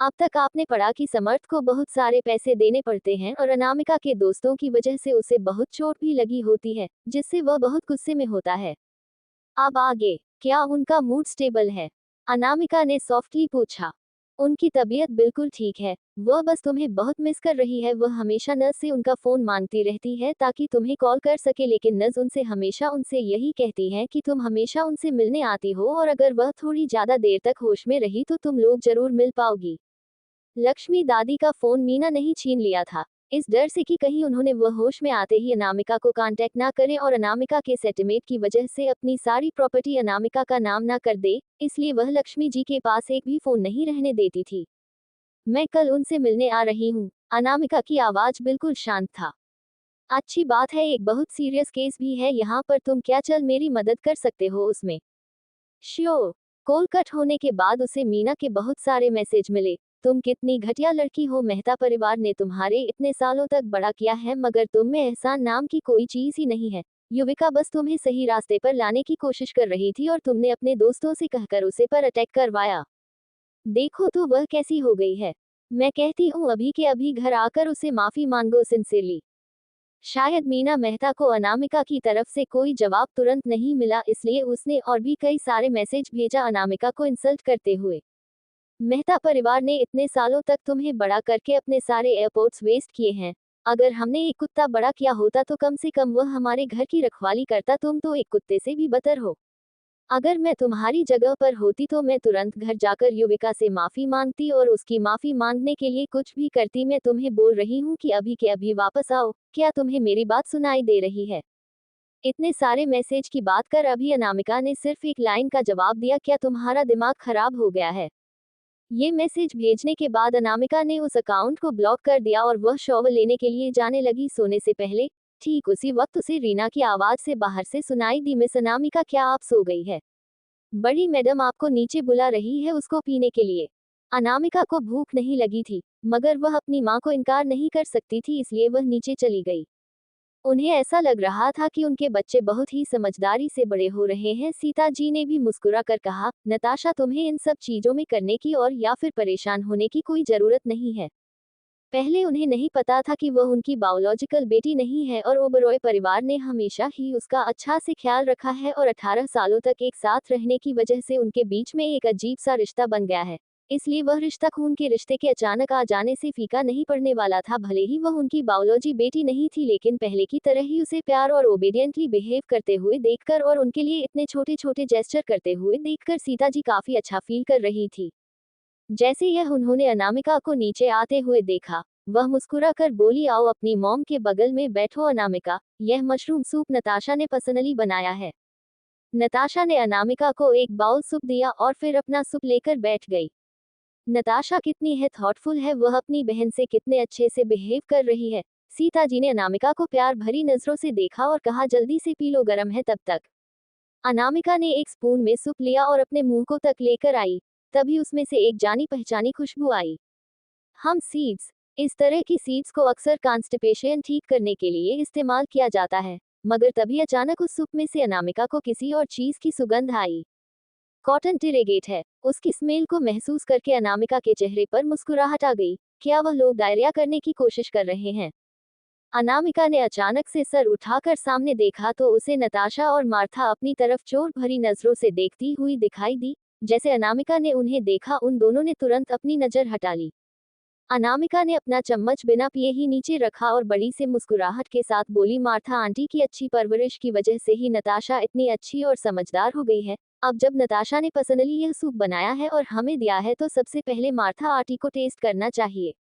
अब तक आपने पढ़ा कि समर्थ को बहुत सारे पैसे देने पड़ते हैं और अनामिका के दोस्तों की वजह से उसे बहुत चोट भी लगी होती है, जिससे वह बहुत गुस्से में होता है। अब आगे, क्या उनका मूड स्टेबल है? अनामिका ने सॉफ्टली पूछा। उनकी तबीयत बिल्कुल ठीक है, वह बस तुम्हें बहुत मिस कर रही है। वह हमेशा नज से उनका फोन मांगती रहती है ताकि तुम्हें कॉल कर सके, लेकिन नज उनसे हमेशा उनसे यही कहती है कि तुम हमेशा उनसे मिलने आती हो और अगर वह थोड़ी ज्यादा देर तक होश में रही तो तुम लोग जरूर मिल पाओगी। लक्ष्मी दादी का फोन मीना नहीं छीन लिया था, इस डर से कि कहीं उन्होंने वह होश में आते ही अनामिका को कांटेक्ट ना करें और अनामिका के सेटलमेंट की वजह से अपनी सारी प्रॉपर्टी अनामिका का नाम ना कर दे, इसलिए वह लक्ष्मी जी के पास एक भी फोन नहीं रहने देती थी। मैं कल उनसे मिलने आ रही हूँ। अनामिका की आवाज बिल्कुल शांत था। अच्छी बात है, एक बहुत सीरियस केस भी है यहाँ पर, तुम क्या चल मेरी मदद कर सकते हो उसमें? श्योर। कॉल कट होने के बाद उसे मीना के बहुत सारे मैसेज मिले। तुम कितनी घटिया लड़की हो, मेहता परिवार ने तुम्हारे इतने सालों तक बड़ा किया है मगर तुम में एहसान नाम की कोई चीज ही नहीं है। युविका बस तुम्हें सही रास्ते पर लाने की कोशिश कर रही थी और तुमने अपने दोस्तों से कहकर उसे पर अटैक करवाया। देखो तो वह कैसी हो गई है। मैं कहती हूँ अभी के अभी घर आकर उसे माफी मांगो सिंसियरली। शायद मीना मेहता को अनामिका की तरफ से कोई जवाब तुरंत नहीं मिला, इसलिए उसने और भी कई सारे मैसेज भेजा अनामिका को इंसल्ट करते हुए। मेहता परिवार ने इतने सालों तक तुम्हें बड़ा करके अपने सारे एयरपोर्ट्स वेस्ट किए हैं। अगर हमने एक कुत्ता बड़ा किया होता तो कम से कम वह हमारे घर की रखवाली करता, तुम तो एक कुत्ते से भी बदतर हो। अगर मैं तुम्हारी जगह पर होती तो मैं तुरंत घर जाकर युविका से माफी मांगती और उसकी माफी मांगने के लिए कुछ भी करती। मैं तुम्हें बोल रही हूँ कि अभी के अभी वापस आओ। क्या तुम्हें मेरी बात सुनाई दे रही है? इतने सारे मैसेज की बात कर अभी अनामिका ने सिर्फ एक लाइन का जवाब दिया, क्या तुम्हारा दिमाग खराब हो गया है? ये मैसेज भेजने के बाद अनामिका ने उस अकाउंट को ब्लॉक कर दिया और वह शॉवर लेने के लिए जाने लगी सोने से पहले। ठीक उसी वक्त उसे रीना की आवाज से बाहर से सुनाई दी, मिस अनामिका क्या आप सो गई है? बड़ी मैडम आपको नीचे बुला रही है उसको पीने के लिए। अनामिका को भूख नहीं लगी थी, मगर वह अपनी माँ को इनकार नहीं कर सकती थी, इसलिए वह नीचे चली गई। उन्हें ऐसा लग रहा था कि उनके बच्चे बहुत ही समझदारी से बड़े हो रहे हैं। सीता जी ने भी मुस्कुरा कर कहा, नताशा तुम्हें इन सब चीजों में करने की और या फिर परेशान होने की कोई जरूरत नहीं है। पहले उन्हें नहीं पता था कि वह उनकी बायोलॉजिकल बेटी नहीं है और ओबरॉय परिवार ने हमेशा ही उसका अच्छा से ख्याल रखा है और 18 सालों तक एक साथ रहने की वजह से उनके बीच में एक अजीब सा रिश्ता बन गया है। इसलिए वह रिश्ता खून के रिश्ते के अचानक आ जाने से फीका नहीं पड़ने वाला था। भले ही वह उनकी बायोलॉजी बेटी नहीं थी, लेकिन पहले की तरह ही उसे प्यार और ओबेडियंटली बिहेव करते हुए देखकर और उनके लिए इतने छोटे छोटे जेस्चर करते हुए देखकर सीता जी काफी अच्छा फील कर रही थी। जैसे यह उन्होंने अनामिका को नीचे आते हुए देखा, वह मुस्कुराकर बोली, आओ अपनी मॉम के बगल में बैठो अनामिका, यह मशरूम सूप नताशा ने पर्सनली बनाया है। नताशा ने अनामिका को एक बाउल सूप दिया और फिर अपना सूप लेकर बैठ गई। नताशा कितनी है थॉटफुल है, वह अपनी बहन से कितने अच्छे से बिहेव कर रही है। सीता जी ने अनामिका को प्यार भरी नजरों से देखा और कहा, जल्दी से पी लो, गर्म है तब तक। अनामिका ने एक स्पून में सूप लिया और अपने मुंह को तक लेकर आई। तभी उसमें से एक जानी पहचानी खुशबू आई। हम सीड्स। इस तरह की सीड्स को अक्सर कॉन्स्टिपेशन ठीक करने के लिए इस्तेमाल किया जाता है, मगर तभी अचानक उस सूप में से अनामिका को किसी और चीज की सुगंध आई। कॉटन टिरेगेट है। उसकी स्मेल को महसूस करके अनामिका के चेहरे पर मुस्कुराहट आ गई। क्या वह लोग डायरिया करने की कोशिश कर रहे हैं? अनामिका ने अचानक से सर उठाकर सामने देखा तो उसे नताशा और मार्था अपनी तरफ चोट भरी नजरों से देखती हुई दिखाई दी। जैसे अनामिका ने उन्हें देखा, उन दोनों ने तुरंत अपनी नजर हटा ली। अनामिका ने अपना चम्मच बिना पिए ही नीचे रखा और बड़ी से मुस्कुराहट के साथ बोली, मार्था आंटी की अच्छी परवरिश की वजह से ही नताशा इतनी अच्छी और समझदार हो गई है। अब जब नताशा ने पर्सनली यह सूप बनाया है और हमें दिया है तो सबसे पहले मार्था आंटी को टेस्ट करना चाहिए।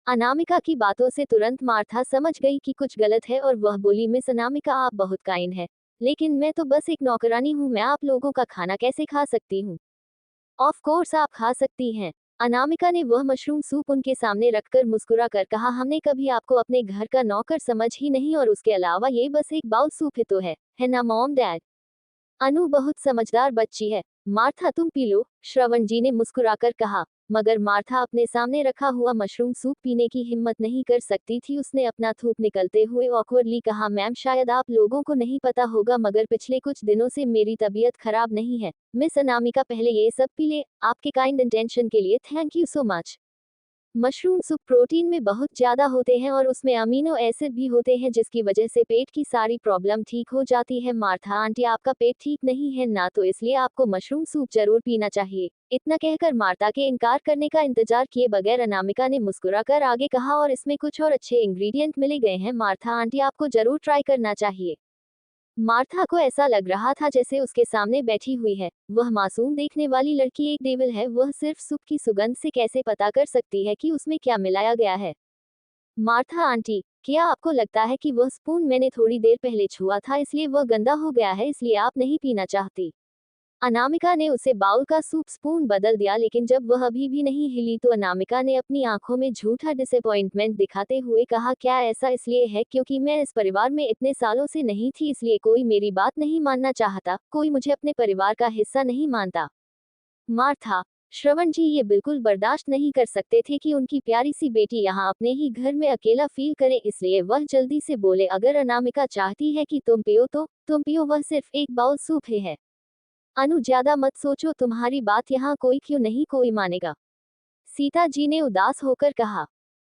अनामिका की बातों से तुरंत मार्था समझ गई कि कुछ गलत है और वह बोली, मिस अनामिका आप बहुत काइंड है, लेकिन मैं तो बस एक नौकरानी हूँ, मैं आप लोगों का खाना कैसे खा सकती हूँ? ऑफ कोर्स आप खा सकती हैं। अनामिका ने वह मशरूम सूप उनके सामने रखकर मुस्कुरा कर कहा, हमने कभी आपको अपने घर का नौकर समझ ही नहीं, और उसके अलावा ये बस एक बाउल सूप ही तो है ना मॉम डैड? अनु बहुत समझदार बच्ची है। मार्था तुम पी लो, श्रवण जी ने मुस्कुराकर कहा। मगर मार्था अपने सामने रखा हुआ मशरूम सूप पीने की हिम्मत नहीं कर सकती थी। उसने अपना थूक निकलते हुए ऑकवर्डली कहा, मैम शायद आप लोगों को नहीं पता होगा मगर पिछले कुछ दिनों से मेरी तबीयत खराब नहीं है। मिस अनामिका पहले ये सब पी ले। आपके काइंड इंटेंशन के लिए thank you so much. Mushroom soup protein में बहुत ज्यादा होते हैं और उसमें अमीनो एसिड भी होते हैं जिसकी वजह से पेट की सारी प्रॉब्लम ठीक हो जाती है। मार्था आंटी, आपका पेट ठीक नहीं है ना, तो इसलिए आपको मशरूम सूप जरूर पीना चाहिए। इतना कहकर मार्था के इनकार करने का इंतजार किए बगैर अनामिका ने मुस्कुराकर आगे कहा, और इसमें कुछ और अच्छे इंग्रेडिएंट मिले गए हैं मार्था आंटी, आपको जरूर ट्राई करना चाहिए। मार्था को ऐसा लग रहा था जैसे उसके सामने बैठी हुई है वह मासूम देखने वाली लड़की एक डेविल है। वह सिर्फ सूप की सुगंध से कैसे पता कर सकती है कि उसमें क्या मिलाया गया है। मार्था आंटी, क्या आपको लगता है कि वह स्पून मैंने थोड़ी देर पहले छुआ था इसलिए वह गंदा हो गया है, इसलिए आप नहीं पीना चाहती? अनामिका ने उसे बाउल का सूप स्पून बदल दिया, लेकिन जब वह अभी भी नहीं हिली तो अनामिका ने अपनी आंखों में झूठा डिसअपॉइंटमेंट दिखाते हुए कहा, क्या ऐसा इसलिए है क्योंकि मैं इस परिवार में इतने सालों से नहीं थी इसलिए कोई मेरी बात नहीं मानना चाहता, कोई मुझे अपने परिवार का हिस्सा नहीं मानता? मार्था, श्रवण जी ये बिल्कुल बर्दाश्त नहीं कर सकते थे कि उनकी प्यारी सी बेटी यहाँ अपने ही घर में अकेला फील करे, इसलिए वह जल्दी से बोले, अगर अनामिका चाहती है कि तुम पियो तो तुम पियो, वह सिर्फ एक बाउल सूप ही है। अनु, ज्यादा मत सोचो, तुम्हारी बात यहाँ कोई क्यों नहीं कोई मानेगा। सीता जी ने उदास होकर कहा,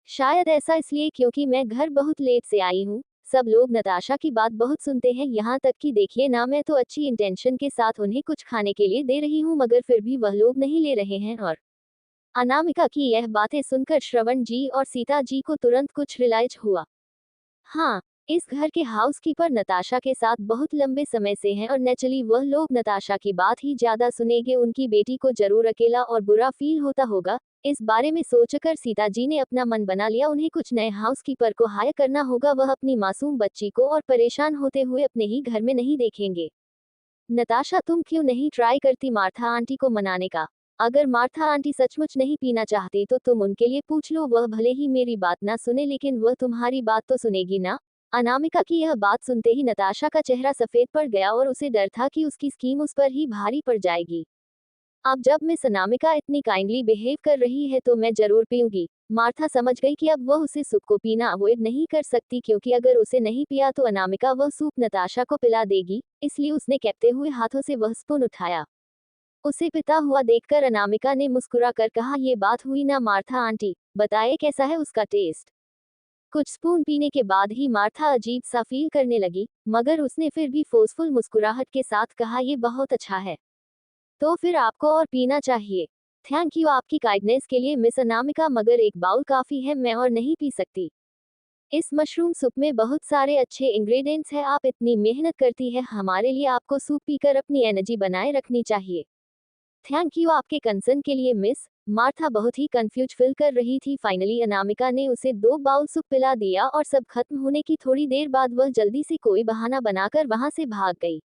शायद ऐसा इसलिए क्योंकि मैं घर बहुत लेट से आई हूँ। सब लोग नताशा की बात बहुत सुनते हैं, यहाँ तक कि देखिए ना, मैं तो अच्छी इंटेंशन के साथ उन्हें कुछ खाने के लिए दे रही हूँ मगर फिर भी वह लोग नहीं ले रहे हैं। और अनामिका की यह बातें सुनकर श्रवण जी और सीता जी को तुरंत कुछ रियलाइज हुआ। हाँ, इस घर के हाउसकीपर नताशा के साथ बहुत लंबे समय से हैं और नेचुरली वह लोग नताशा की बात ही ज्यादा सुनेंगे। उनकी बेटी को जरूर अकेला और बुरा फील होता होगा। इस बारे में सोचकर सीता जी ने अपना मन बना लिया, उन्हें कुछ नए हाउसकीपर को हायर करना होगा। वह अपनी मासूम बच्ची को और परेशान होते हुए अपने ही घर में नहीं देखेंगे। नताशा, तुम क्यों नहीं ट्राई करती मार्था आंटी को मनाने का? अगर मार्था आंटी सचमुच नहीं पीना चाहती तो तुम उनके लिए पूछ लो, वह भले ही मेरी बात ना सुने लेकिन वह तुम्हारी बात तो सुनेगी ना। अनामिका की यह बात सुनते ही नताशा का चेहरा सफेद पड़ गया और उसे डर था कि उसकी स्कीम उस पर ही भारी पड़ जाएगी। अब जब मिस अनामिका इतनी काइंडली बिहेव कर रही है तो मैं जरूर पीऊंगी। मार्था समझ गई कि अब वह उसे सूप को पीना अवॉइड नहीं कर सकती क्योंकि अगर उसे नहीं पिया तो अनामिका वह सूप नताशा को पिला देगी, इसलिए उसने कहते हुए हाथों से वह स्पून उठाया। उसे पिता हुआ देखकर अनामिका ने मुस्कुरा कर कहा, ये बात हुई ना मार्था आंटी, बताए कैसा है उसका टेस्ट? कुछ स्पून पीने के बाद ही मार्था अजीब सा फील करने लगी, मगर उसने फिर भी फोर्सफुल मुस्कुराहट के साथ कहा, ये बहुत अच्छा है। तो फिर आपको और पीना चाहिए। थैंक यू आपकी काइंडनेस के लिए मिस अनामिका, मगर एक बाउल काफी है, मैं और नहीं पी सकती। इस मशरूम सूप में बहुत सारे अच्छे इंग्रेडिएंट्स हैं, आप इतनी मेहनत करती है हमारे लिए, आपको सूप पीकर अपनी एनर्जी बनाए रखनी चाहिए। थैंक यू आपके कंसर्न के लिए मिस। मार्था बहुत ही कंफ्यूज फील कर रही थी। फाइनली अनामिका ने उसे 2 बाउल सूप पिला दिया और सब खत्म होने की थोड़ी देर बाद वह जल्दी से कोई बहाना बनाकर वहां से भाग गई।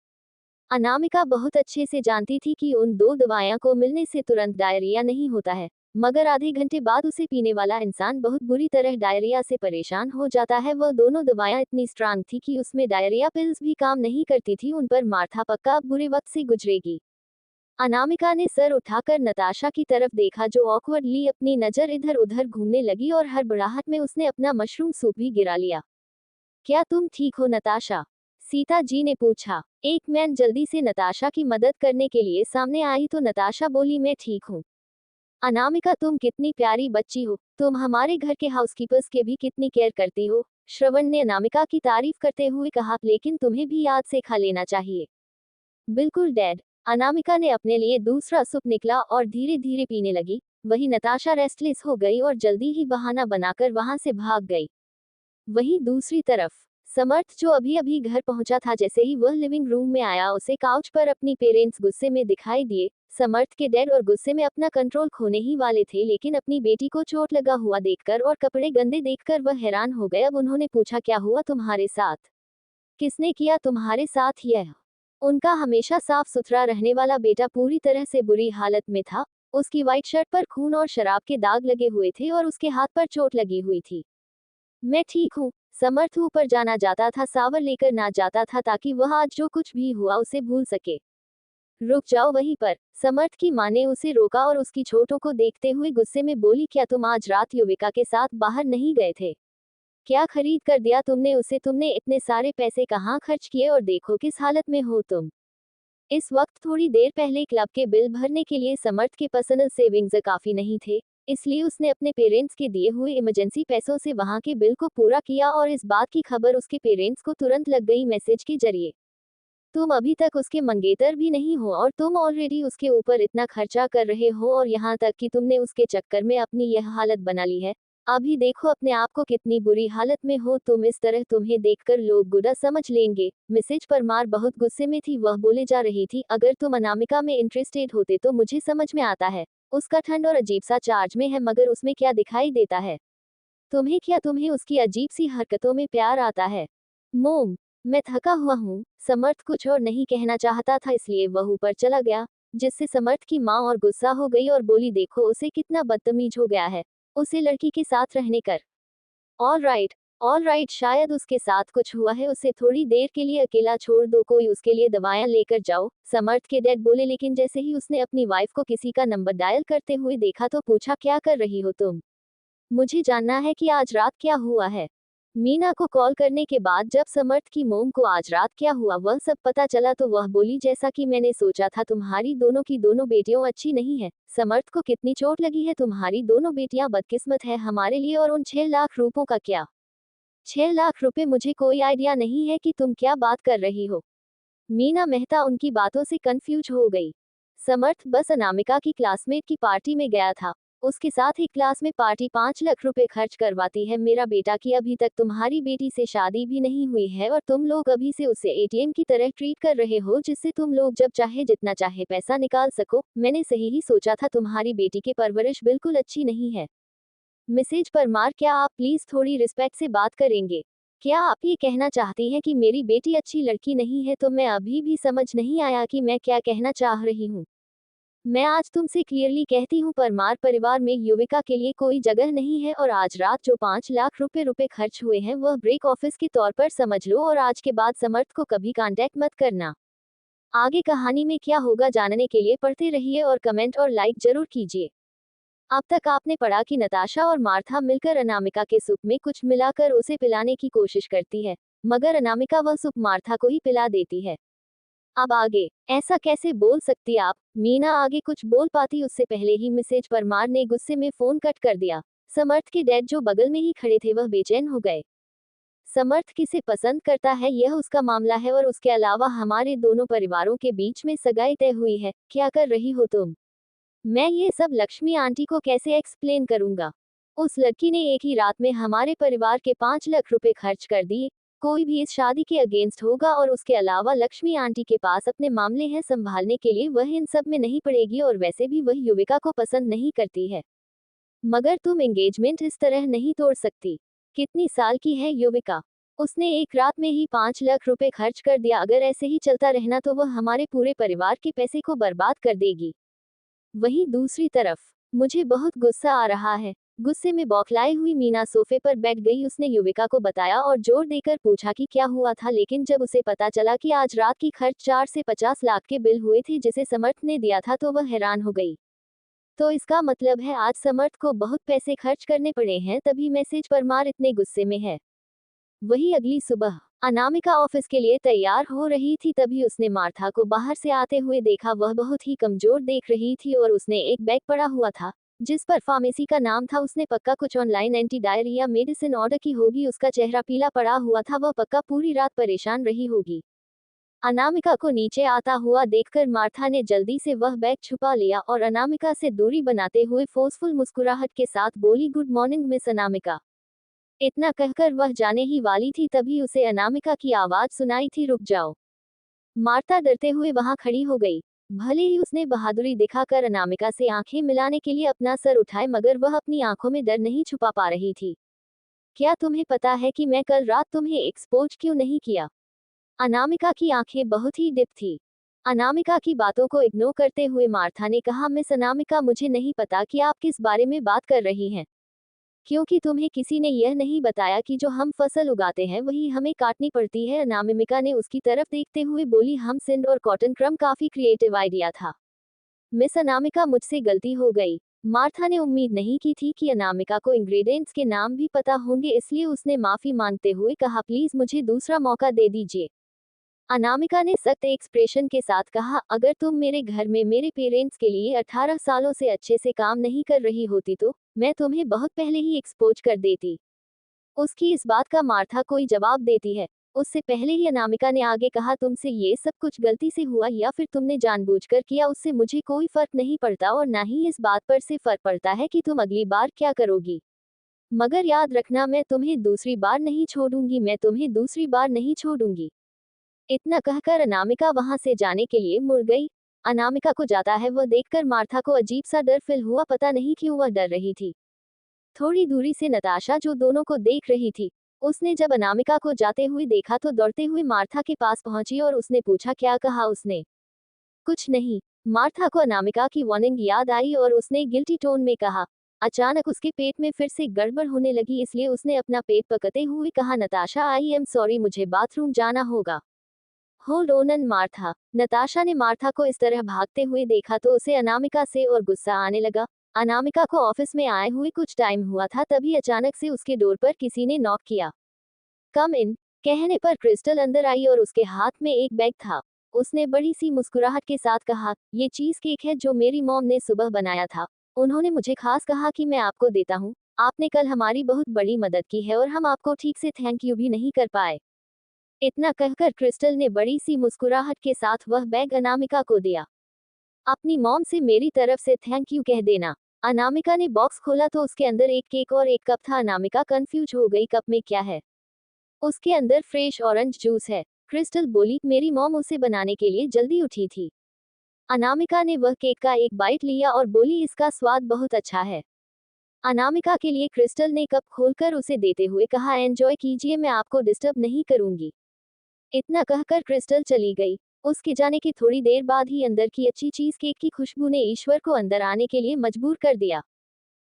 अनामिका बहुत अच्छे से जानती थी कि उन 2 दवाइयों को मिलने से तुरंत डायरिया नहीं होता है, मगर आधे घंटे बाद उसे पीने वाला इंसान बहुत बुरी तरह डायरिया से परेशान हो जाता है। वह दोनों दवाइयां इतनी स्ट्रांग थी कि उसमें डायरिया पिल्स भी काम नहीं करती थी। उन पर मार्था पक्का बुरे वक्त से गुजरेगी। अनामिका ने सर उठाकर नताशा की तरफ देखा जो ऑकवर्डली अपनी नजर इधर उधर घूमने लगी और हड़बड़ाहट में उसने अपना मशरूम सूप भी गिरा लिया। क्या तुम ठीक हो नताशा? सीता जी ने पूछा। एक मैन जल्दी से नताशा की मदद करने के लिए सामने आई तो नताशा बोली, मैं ठीक हूँ। अनामिका, तुम कितनी प्यारी बच्ची हो, तुम हमारे घर के हाउसकीपर्स के भी कितनी केयर करती हो। श्रवण ने अनामिका की तारीफ करते हुए कहा, लेकिन तुम्हें भी याद से खा लेना चाहिए। बिल्कुल डैड। अनामिका ने अपने लिए दूसरा सूप निकला और धीरे धीरे पीने लगी। वही नताशा रेस्टलेस हो गई और जल्दी ही बहाना बनाकर वहां से भाग गई। वहीं दूसरी तरफ समर्थ, जो अभी अभी घर पहुंचा था, जैसे ही वह लिविंग रूम में आया उसे काउच पर अपनी पेरेंट्स गुस्से में दिखाई दिए। समर्थ के डैड और गुस्से में अपना कंट्रोल खोने ही वाले थे, लेकिन अपनी बेटी को चोट लगा हुआ देखकर और कपड़े गंदे देखकर वह हैरान हो गए। अब उन्होंने पूछा, क्या हुआ तुम्हारे साथ? किसने किया तुम्हारे साथ यह? उनका हमेशा साफ सुथरा रहने वाला बेटा पूरी तरह से बुरी हालत में था। उसकी व्हाइट शर्ट पर खून और शराब के दाग लगे हुए थे और उसके हाथ पर चोट लगी हुई थी। मैं ठीक हूँ। समर्थ ऊपर जाना जाता था, सावर लेकर ना जाता था ताकि वह आज जो कुछ भी हुआ उसे भूल सके। रुक जाओ वहीं पर। समर्थ की मां ने उसे रोका और उसकी चोटों को देखते हुए गुस्से में बोली, क्या तुम आज रात युविका के साथ बाहर नहीं गए थे? क्या खरीद कर दिया तुमने उसे? तुमने इतने सारे पैसे कहाँ खर्च किए और देखो किस हालत में हो तुम। इस वक्त थोड़ी देर पहले क्लब के बिल भरने के लिए समर्थ के पर्सनल सेविंग्स काफी नहीं थे। इसलिए उसने अपने पेरेंट्स के दिए हुए इमरजेंसी पैसों से वहां के बिल को पूरा किया और इस बात की खबर उसके पेरेंट्स को तुरंत लग गई मैसेज के जरिए। तुम अभी तक उसके मंगेतर भी नहीं हो और तुम ऑलरेडी उसके ऊपर इतना खर्चा कर रहे हो और यहाँ तक कि तुमने उसके चक्कर में अपनी यह हालत बना ली है। अभी देखो अपने आप को कितनी बुरी हालत में हो तुम, इस तरह तुम्हें देखकर लोग गुदा समझ लेंगे। मिसेज परमार बहुत गुस्से में थी, वह बोले जा रही थी, अगर तुम अनामिका में इंटरेस्टेड होते तो मुझे समझ में आता है। उसका ठंड और अजीब सा चार्ज में है, मगर उसमें क्या दिखाई देता है तुम्हें? क्या तुम्हें उसकी अजीब सी हरकतों में प्यार आता है? मोम, मैं थका हुआ हूँ। समर्थ कुछ और नहीं कहना चाहता था, इसलिए वह ऊपर चला गया, जिससे समर्थ की माँ और गुस्सा हो गई और बोली, देखो उसे कितना बदतमीज हो गया है, उसे लड़की के साथ रहने कर। ऑल राइट, शायद उसके साथ कुछ हुआ है, उसे थोड़ी देर के लिए अकेला छोड़ दो, कोई उसके लिए दवाएं लेकर जाओ, समर्थ के डैड बोले। लेकिन जैसे ही उसने अपनी वाइफ को किसी का नंबर डायल करते हुए देखा तो पूछा, क्या कर रही हो तुम? मुझे जानना है कि आज रात क्या हुआ है। मीना को कॉल करने के बाद जब समर्थ की मोम को आज रात क्या हुआ वह सब पता चला तो वह बोली, जैसा कि मैंने सोचा था, तुम्हारी दोनों की दोनों बेटियों अच्छी नहीं है। समर्थ को कितनी चोट लगी है? तुम्हारी दोनों बेटियां बदकिस्मत है हमारे लिए। और उन 6 लाख रुपयों का क्या? 6 लाख रुपए? मुझे कोई आइडिया नहीं है कि तुम क्या बात कर रही हो। मीना मेहता उनकी बातों से कंफ्यूज हो गई। समर्थ बस अनामिका की क्लासमेट की पार्टी में गया था, उसके साथ ही क्लास में पार्टी 5 लाख रुपए खर्च करवाती है। मेरा बेटा की अभी तक तुम्हारी बेटी से शादी भी नहीं हुई है और तुम लोग अभी से उसे एटीएम की तरह ट्रीट कर रहे हो, जिससे तुम लोग जब चाहे जितना चाहे पैसा निकाल सको। मैंने सही ही सोचा था, तुम्हारी बेटी की परवरिश बिल्कुल अच्छी नहीं है। मिसेज परमार, क्या आप प्लीज थोड़ी रिस्पेक्ट से बात करेंगे? क्या आप ये कहना चाहती हैं कि मेरी बेटी अच्छी लड़की नहीं है? तो मैं अभी भी समझ नहीं आया कि मैं क्या कहना चाह रही हूँ। मैं आज तुमसे क्लियरली कहती हूँ, परमार परिवार में युविका के लिए कोई जगह नहीं है और आज रात जो 5 लाख रुपए खर्च हुए हैं वह ब्रेक ऑफिस के तौर पर समझ लो और आज के बाद समर्थ को कभी कांटेक्ट मत करना। आगे कहानी में क्या होगा जानने के लिए पढ़ते रहिए और कमेंट और लाइक जरूर कीजिए। अब तक आपने पढ़ा कि नताशा और मार्था मिलकर अनामिका के सूप में कुछ मिलाकर उसे पिलाने की कोशिश करती है, मगर अनामिका वह सूप मार्था को ही पिला देती है। अब आगे ऐसा कैसे बोल सकती आप? मीना आगे कुछ बोल पाती उससे पहले ही मिसेज परमार ने गुस्से में फोन कट कर दिया। समर्थ के डैड जो बगल में ही खड़े थे वह बेचैन हो गए। समर्थ किसे पसंद करता है यह उसका मामला है और उसके अलावा हमारे दोनों परिवारों के बीच में सगाई तय हुई है। क्या कर रही हो तुम? मैं ये सब लक्ष्मी आंटी को कैसे एक्सप्लेन करूंगा? उस लड़की ने एक ही रात में हमारे परिवार के 5 लाख रुपए खर्च कर दिए। कोई भी इस शादी के अगेंस्ट होगा और उसके अलावा लक्ष्मी आंटी के पास अपने मामले हैं संभालने के लिए, वह इन सब में नहीं पड़ेगी और वैसे भी वह युविका को पसंद नहीं करती है। मगर तुम एंगेजमेंट इस तरह नहीं तोड़ सकती। कितनी साल की है युविका? उसने एक रात में ही 5 लाख रुपए खर्च कर दिया। अगर ऐसे ही चलता रहना तो वह हमारे पूरे परिवार के पैसे को बर्बाद कर देगी। वहीं दूसरी तरफ मुझे बहुत गुस्सा आ रहा है। गुस्से में बौखलाई हुई मीना सोफे पर बैठ गई। उसने युविका को बताया और जोर देकर पूछा कि क्या हुआ था, लेकिन जब उसे पता चला कि आज रात की खर्च 4 से 50 लाख के बिल हुए थे जिसे समर्थ ने दिया था तो वह हैरान हो गई। तो इसका मतलब है आज समर्थ को बहुत पैसे खर्च करने पड़े हैं, तभी मैसेज परमार इतने गुस्से में है। वही अगली सुबह अनामिका ऑफिस के लिए तैयार हो रही थी, तभी उसने मार्था को बाहर से आते हुए देखा। वह बहुत ही कमजोर देख रही थी और उसने एक बैग पड़ा हुआ था जिस पर फार्मेसी का नाम था। उसने पक्का कुछ online anti diarrhoea medicine order की होगी। उसका चेहरा पीला पड़ा हुआ था, वह पक्का पूरी रात परेशान रही होगी। अनामिका को नीचे आता हुआ देखकर मार्था ने जल्दी से वह बैग छुपा लिया और अनामिका से दूरी बनाते हुए फोर्सफुल मुस्कुराहट के साथ बोली, गुड मॉर्निंग मिस अनामिका। इतना कहकर वह जाने ही वाली थी, तभी उसे अनामिका की आवाज सुनाई थी, रुक जाओ। मार्ता डरते हुए वहां खड़ी हो गई। भले ही उसने बहादुरी दिखाकर अनामिका से आंखें मिलाने के लिए अपना सर उठाए, मगर वह अपनी आंखों में डर नहीं छुपा पा रही थी। क्या तुम्हें पता है कि मैं कल रात तुम्हें एक्सपोज क्यों नहीं किया? अनामिका की आंखें बहुत ही डिप थी। अनामिका की बातों को इग्नोर करते हुए मार्था ने कहा, मिस अनामिका, मुझे नहीं पता कि आप किस बारे में बात कर रही हैं, क्योंकि तुम्हें किसी ने यह नहीं बताया कि जो हम फसल उगाते हैं वही हमें काटनी पड़ती है। अनामिका ने उसकी तरफ देखते हुए बोली, हम सिंध और कॉटन क्रम काफी क्रिएटिव आइडिया था। मिस अनामिका, मुझसे गलती हो गई। मार्था ने उम्मीद नहीं की थी कि अनामिका को इंग्रेडिएंट्स के नाम भी पता होंगे, इसलिए उसने माफी मांगते हुए कहा, प्लीज मुझे दूसरा मौका दे दीजिए। अनामिका ने सख्त एक्सप्रेशन के साथ कहा, अगर तुम मेरे घर में मेरे पेरेंट्स के लिए 18 सालों से अच्छे से काम नहीं कर रही होती तो मैं तुम्हें बहुत पहले ही एक्सपोज कर देती। उसकी इस बात का मार्था कोई जवाब देती है। उससे पहले ही अनामिका ने आगे कहा, तुमसे ये सब कुछ गलती से हुआ या फिर तुमने जानबूझकर किया उससे मुझे कोई फर्क नहीं पड़ता और ना ही इस बात पर से फर्क पड़ता है कि तुम अगली बार क्या करोगी। मगर याद रखना, मैं तुम्हें दूसरी बार नहीं छोड़ूंगी, मैं तुम्हें दूसरी बार नहीं छोड़ूंगी। इतना कहकर अनामिका वहां से जाने के लिए मुड़ गई। अनामिका को जाता है वह देखकर मार्था को अजीब सा डर फील हुआ, पता नहीं क्यों वह डर रही थी। थोड़ी दूरी से नताशा जो दोनों को देख रही थी, उसने जब अनामिका को जाते हुए देखा तो दौड़ते हुए मार्था के पास पहुंची और उसने पूछा, क्या कहा उसने? कुछ नहीं। मार्था को अनामिका की वार्निंग याद आई और उसने गिल्टी टोन में कहा। अचानक उसके पेट में फिर से गड़बड़ होने लगी, इसलिए उसने अपना पेट पकड़ते हुए कहा, नताशा आई एम सॉरी, मुझे बाथरूम जाना होगा। Hold on and Martha. Natasha ने मार्था को इस तरह भागते हुए देखा तो उसे अनामिका से और गुस्सा आने लगा। अनामिका को ऑफिस में आए हुए कुछ टाइम हुआ था, तभी अचानक से उसके डोर पर किसी ने नॉक किया। कम इन कहने पर क्रिस्टल अंदर आई और उसके हाथ में एक बैग था। उसने बड़ी सी मुस्कुराहट के साथ कहा, ये चीज केक है जो मेरी मॉम ने सुबह बनाया था। उन्होंने मुझे खास कहा कि मैं आपको देता हूँ। आपने कल हमारी बहुत बड़ी मदद की है और हम आपको ठीक से थैंक यू भी नहीं कर पाए। इतना कहकर क्रिस्टल ने बड़ी सी मुस्कुराहट के साथ वह बैग अनामिका को दिया। अपनी मॉम से मेरी तरफ से थैंक यू कह देना। अनामिका ने बॉक्स खोला तो उसके अंदर एक केक और एक कप था। अनामिका कंफ्यूज हो गई, कप में क्या है? उसके अंदर फ्रेश ऑरेंज जूस है। क्रिस्टल बोली, मेरी मॉम उसे बनाने के लिए जल्दी उठी थी। अनामिका ने वह केक का एक बाइट लिया और बोली, इसका स्वाद बहुत अच्छा है। अनामिका के लिए क्रिस्टल ने कप खोलकर उसे देते हुए कहा, एंजॉय कीजिए, मैं आपको डिस्टर्ब नहीं करूंगी। इतना कहकर क्रिस्टल चली गई। उसके जाने के थोड़ी देर बाद ही अंदर की अच्छी चीज केक की खुशबू ने ईश्वर को अंदर आने के लिए मजबूर कर दिया।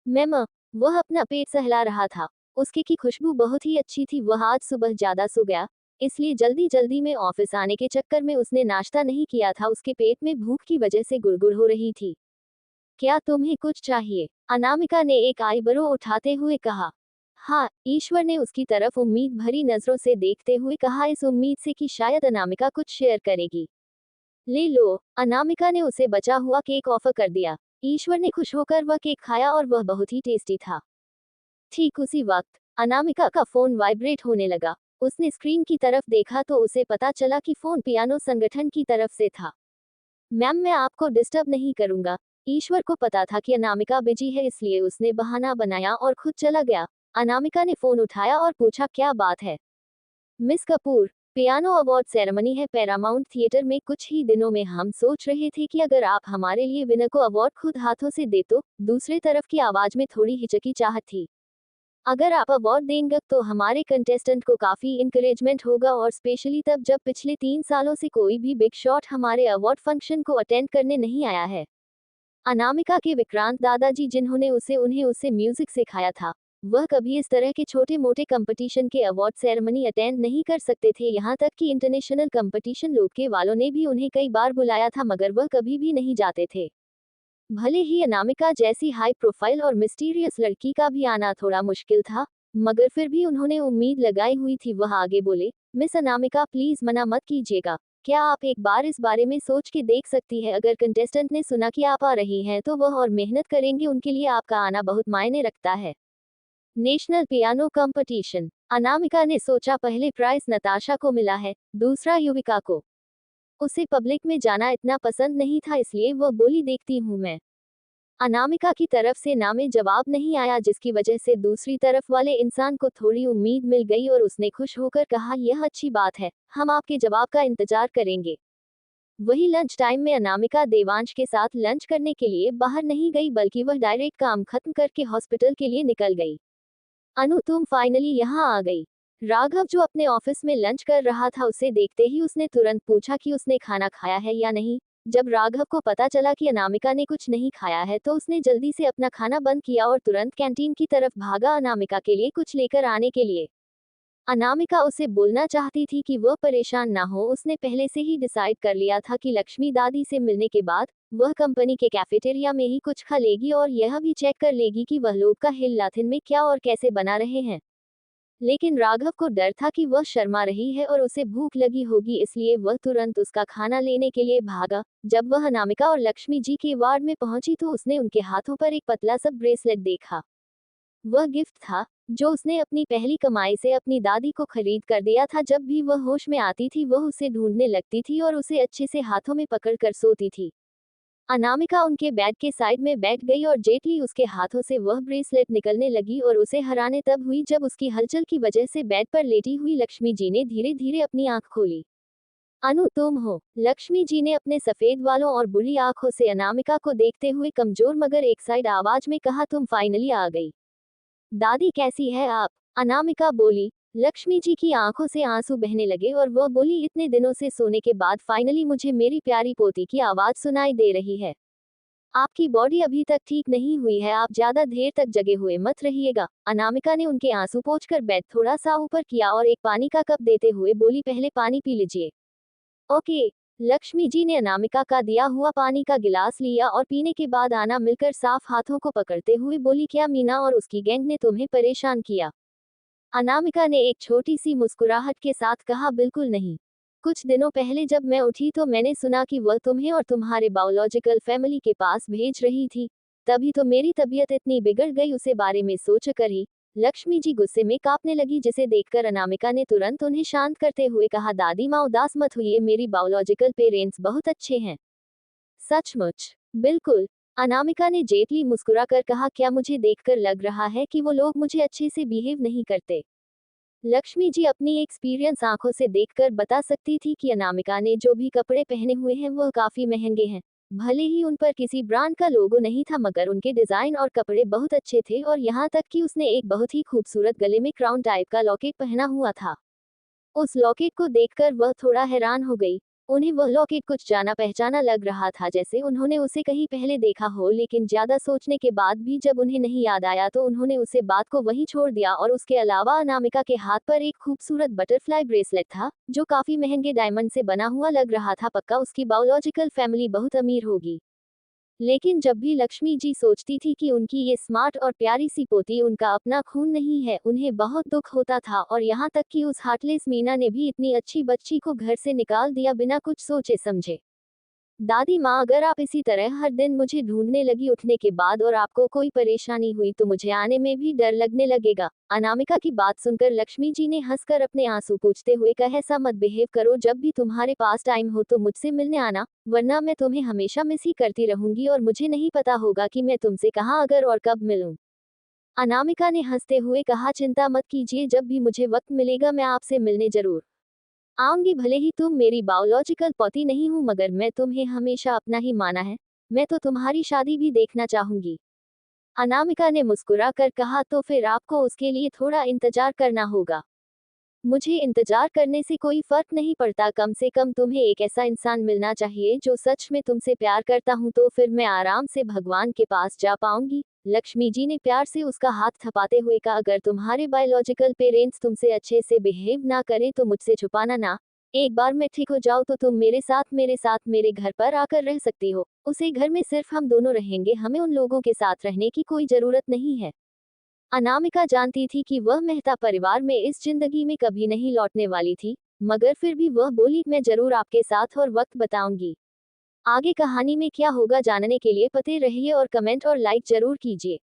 मैम, वह अपना पेट सहला रहा था। उसके की खुशबू बहुत ही अच्छी थी। वह आज सुबह ज्यादा सो गया, इसलिए जल्दी जल्दी में ऑफिस आने के चक्कर में उसने नाश्ता नहीं किया था। उसके पेट में भूख की वजह से गुड़गुड़ हो रही थी। क्या तुम्हें कुछ चाहिए? अनामिका ने एक आईब्रो उठाते हुए कहा। हाँ, ईश्वर ने उसकी तरफ उम्मीद भरी नजरों से देखते हुए कहा, इस उम्मीद से कि शायद अनामिका कुछ शेयर करेगी। ले लो। अनामिका ने उसे बचा हुआ केक ऑफर कर दिया। ईश्वर ने खुश होकर वह केक खाया और वह बहुत ही टेस्टी था। ठीक उसी वक्त अनामिका का फोन वाइब्रेट होने लगा। उसने स्क्रीन की तरफ देखा तो उसे पता चला कि फोन पियानो संगठन की तरफ से था। मैम, मैं आपको डिस्टर्ब नहीं करूंगा। ईश्वर को पता था कि अनामिका बिजी है, इसलिए उसने बहाना बनाया और खुद चला गया। अनामिका ने फोन उठाया और पूछा, क्या बात है? Miss Kapoor, piano award ceremony है पैरामाउंट थिएटर में। कुछ ही दिनों में हम सोच रहे थे कि अगर आप हमारे लिए विनर को अवार्ड खुद हाथों से दे तो। दूसरे तरफ की आवाज में थोड़ी हिचकिचाहट थी। अगर आप अवार्ड देंगे तो हमारे कंटेस्टेंट को काफी इंकरेजमेंट होगा और स्पेशली तब जब पिछले 3 सालों से कोई भी बिग शॉट हमारे अवार्ड फंक्शन को अटेंड करने नहीं आया है। अनामिका के विक्रांत दादाजी, जिन्होंने उसे म्यूजिक सिखाया था, वह कभी इस तरह के छोटे मोटे कंपटीशन के अवार्ड सेरेमनी अटेंड नहीं कर सकते थे। यहाँ तक कि इंटरनेशनल कंपटीशन लोग के वालों ने भी उन्हें कई बार बुलाया था, मगर वह कभी भी नहीं जाते थे। भले ही अनामिका जैसी हाई प्रोफाइल और मिस्टीरियस लड़की का भी आना थोड़ा मुश्किल था, मगर फिर भी उन्होंने उम्मीद लगाई हुई थी। वह आगे बोले, मिस अनामिका प्लीज मना मत कीजिएगा। क्या आप एक बार इस बारे में सोच के देख सकती है? अगर कंटेस्टेंट ने सुना कि आप आ रही हैं तो वह और मेहनत करेंगे, उनके लिए आपका आना बहुत मायने रखता है। National piano competition. अनामिका ने सोचा, पहले प्राइज नताशा को मिला है, दूसरा युविका को। उसे पब्लिक में जाना इतना पसंद नहीं था, इसलिए वह बोली, देखती हूँ मैं। अनामिका की तरफ से ना में जवाब नहीं आया, जिसकी वजह से दूसरी तरफ वाले इंसान को थोड़ी उम्मीद मिल गई और उसने खुश होकर कहा, यह अच्छी बात है, हम आपके जवाब का इंतजार करेंगे। वही लंच टाइम में अनामिका देवांश के साथ लंच करने के लिए बाहर नहीं गई, बल्कि वह डायरेक्ट काम खत्म करके हॉस्पिटल के लिए निकल गई। अनु, तुम फाइनली यहाँ आ गई। राघव, जो अपने ऑफिस में लंच कर रहा था, उसे देखते ही उसने तुरंत पूछा कि उसने खाना खाया है या नहीं। जब राघव को पता चला कि अनामिका ने कुछ नहीं खाया है तो उसने जल्दी से अपना खाना बंद किया और तुरंत कैंटीन की तरफ भागा अनामिका के लिए कुछ लेकर आने के लिए। अनामिका उसे बोलना चाहती थी कि वह परेशान ना हो। उसने पहले से ही डिसाइड कर लिया था कि लक्ष्मी दादी से मिलने के बाद वह कंपनी के कैफेटेरिया में ही कुछ खा लेगी और यह भी चेक कर लेगी कि वह लोग का हिल लाथिन में क्या और कैसे बना रहे हैं। लेकिन राघव को डर था कि वह शर्मा रही है और उसे भूख लगी होगी, इसलिए वह तुरंत उसका खाना लेने के लिए भागा। जब वह अनामिका और लक्ष्मी जी के वार्ड में पहुंची तो उसने उनके हाथों पर एक पतला सा ब्रेसलेट देखा। वह गिफ्ट था जो उसने अपनी पहली कमाई से अपनी दादी को खरीद कर दिया था। जब भी वह होश में आती थी वह उसे ढूंढने लगती थी और उसे अच्छे से हाथों में पकड़ कर सोती थी। अनामिका उनके बेड के साइड में बैठ गई और जेटली उसके हाथों से वह ब्रेसलेट निकलने लगी और उसे हराने तब हुई जब उसकी हलचल की वजह से बेड पर लेटी हुई लक्ष्मी जी ने धीरे धीरे अपनी आंख खोली। अनु तुम हो? लक्ष्मी जी ने अपने सफेद बालों और बुरी आंखों से अनामिका को देखते हुए कमजोर मगर एक साइड आवाज में कहा, तुम फाइनली आ गई। दादी कैसी है आप? अनामिका बोली। लक्ष्मी जी की आंखों से आंसू बहने लगे और वह बोली, इतने दिनों से सोने के बाद फाइनली मुझे मेरी प्यारी पोती की आवाज सुनाई दे रही है। आपकी बॉडी अभी तक ठीक नहीं हुई है, आप ज्यादा देर तक जगे हुए मत रहिएगा। अनामिका ने उनके आंसू पोंछकर बेड थोड़ा सा ऊपर किया और एक पानी का कप देते हुए बोली, पहले पानी पी लीजिए। ओके। लक्ष्मी जी ने अनामिका का दिया हुआ पानी का गिलास लिया और पीने के बाद आना मिलकर साफ हाथों को पकड़ते हुए बोली, क्या मीना और उसकी गैंग ने तुम्हें परेशान किया? अनामिका ने एक छोटी सी मुस्कुराहट के साथ कहा, बिल्कुल नहीं। कुछ दिनों पहले जब मैं उठी तो मैंने सुना कि वह तुम्हें और तुम्हारे बायोलॉजिकल फैमिली के पास भेज रही थी। तभी तो मेरी तबीयत इतनी बिगड़ गई उसे बारे में सोचकर ही। लक्ष्मी जी गुस्से में कांपने लगी, जिसे देखकर अनामिका ने तुरंत उन्हें शांत करते हुए कहा, दादी माँ उदास मत हुई, मेरी बायोलॉजिकल पेरेंट्स बहुत अच्छे हैं। सचमुच? बिल्कुल। अनामिका ने जेटली मुस्कुराकर कहा, क्या मुझे देखकर लग रहा है कि वो लोग मुझे अच्छे से बिहेव नहीं करते? लक्ष्मी जी अपनी एक्सपीरियंस आंखों से देखकर बता सकती थी कि अनामिका ने जो भी कपड़े पहने हुए हैं वह काफी महंगे हैं। भले ही उन पर किसी ब्रांड का लोगो नहीं था मगर उनके डिजाइन और कपड़े बहुत अच्छे थे और यहाँ तक कि उसने एक बहुत ही खूबसूरत गले में क्राउन टाइप का लॉकेट पहना हुआ था। उस लॉकेट को देखकर वह थोड़ा हैरान हो गई। उन्हें वह लॉकेट कुछ जाना पहचाना लग रहा था, जैसे उन्होंने उसे कहीं पहले देखा हो, लेकिन ज्यादा सोचने के बाद भी जब उन्हें नहीं याद आया तो उन्होंने उसे बात को वहीं छोड़ दिया। और उसके अलावा अनामिका के हाथ पर एक खूबसूरत बटरफ्लाई ब्रेसलेट था जो काफी महंगे डायमंड से बना हुआ लग रहा था। पक्का उसकी बायोलॉजिकल फैमिली बहुत अमीर होगी। लेकिन जब भी लक्ष्मी जी सोचती थी कि उनकी ये स्मार्ट और प्यारी सी पोती उनका अपना खून नहीं है, उन्हें बहुत दुख होता था। और यहाँ तक कि उस हार्टलेस मीना ने भी इतनी अच्छी बच्ची को घर से निकाल दिया बिना कुछ सोचे समझे। दादी माँ, अगर आप इसी तरह हर दिन मुझे ढूंढने लगी उठने के बाद और आपको कोई परेशानी हुई तो मुझे आने में भी डर लगने लगेगा। अनामिका की बात सुनकर लक्ष्मी जी ने हंसकर अपने आंसू पोंछते हुए कहा, ऐसा मत बिहेव करो, जब भी तुम्हारे पास टाइम हो तो मुझसे मिलने आना, वरना मैं तुम्हें हमेशा मिस ही करती रहूंगी और मुझे नहीं पता होगा कि मैं तुमसे कहाँ अगर और कब मिलूं। अनामिका ने हंसते हुए कहा, चिंता मत कीजिए, जब भी मुझे वक्त मिलेगा मैं आपसे मिलने जरूर आऊंगी। भले ही तुम मेरी बायोलॉजिकल पति नहीं हूं मगर मैं तुम्हें हमेशा अपना ही माना है। मैं तो तुम्हारी शादी भी देखना चाहूंगी। अनामिका ने मुस्कुरा कर कहा, तो फिर आपको उसके लिए थोड़ा इंतजार करना होगा। मुझे इंतजार करने से कोई फर्क नहीं पड़ता, कम से कम तुम्हें एक ऐसा इंसान मिलना चाहिए जो सच में तुमसे प्यार करता हूं, तो फिर मैं आराम से भगवान के पास जा पाऊंगी। लक्ष्मी जी ने प्यार से उसका हाथ थपाते हुए कहा, अगर तुम्हारे बायोलॉजिकल पेरेंट्स तुमसे अच्छे से बिहेव ना करें तो मुझसे छुपाना ना। एक बार मैं ठीक हो जाऊं तो तुम मेरे साथ मेरे घर पर आकर रह सकती हो। उसे घर में सिर्फ हम दोनों रहेंगे, हमें उन लोगों के साथ रहने की कोई जरूरत नहीं है। अनामिका जानती थी कि वह मेहता परिवार में इस जिंदगी में कभी नहीं लौटने वाली थी, मगर फिर भी वह बोली, मैं जरूर आपके साथ और वक्त बताऊंगी। आगे कहानी में क्या होगा जानने के लिए पते रहिए और कमेंट और लाइक जरूर कीजिए।